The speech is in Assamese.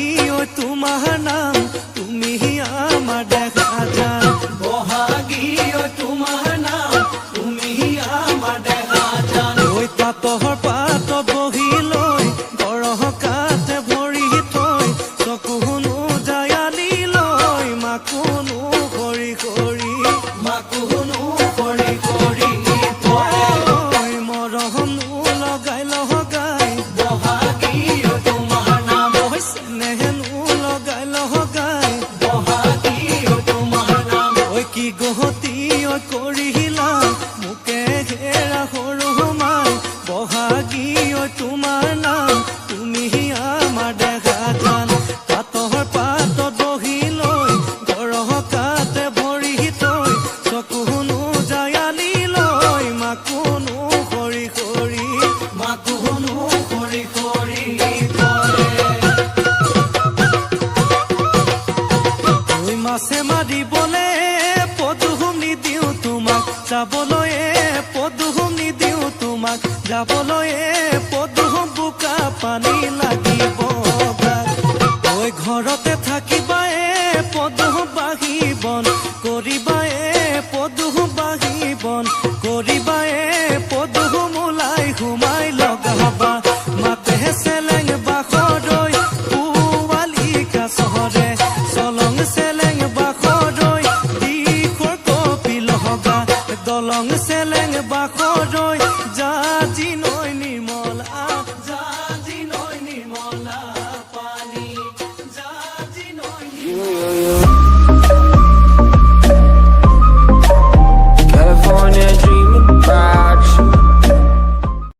বহাগী ঐ তোমাৰ নাম তুমি আমাৰ দেখা যান বহাগী ঐ তোমাৰ নাম তুমি আমাৰ দেখা যান ঐ পাতৰ পাত বহি লৈ গৰহ কাতে ভৰি থৈ চকুনো জায়ালি লৈ মাকুনো কৰি কৰি মাকুনো কৰি কৰি মৰহনো লগাই লগাই বহাগী ঐ তোমাৰ নাম স্নেহনো লগাই লগাই বহাগী ঐ তোমাৰ নাম ঐ কি গহতি ঐ কৰিলা মোকে ঘেৰা সৰু মাই বহাগী ঐ তোমাৰ নাম তুমি আমাৰ দেখা যান পাতৰ পাতত বহি লৈ গৰহ কাতে ভৰি থৈ চকুনো জায়ালি লৈ মাকুনো কৰি কৰি মাকুনো কৰি কৰি ঐ মাছে মাৰিবলে পদুম নিদিওঁ তোমাক যাবলৈ পদুম নিদিওঁ তোমাক যাবলৈ পদুম বোকা পানী লাগিব ঐ ঘৰতে থাকিবা পদুম বাঢ়ি বন কৰিবা পদুম বাঢ়ি বন কৰিবা পদুম ওলাই সোমাই লগাবা মাতে চেলেং বাখৰৈ পুৱালিকা চহৰে চলং চেলেং বাখৰৈ দিশৰ কপি লহবা দলং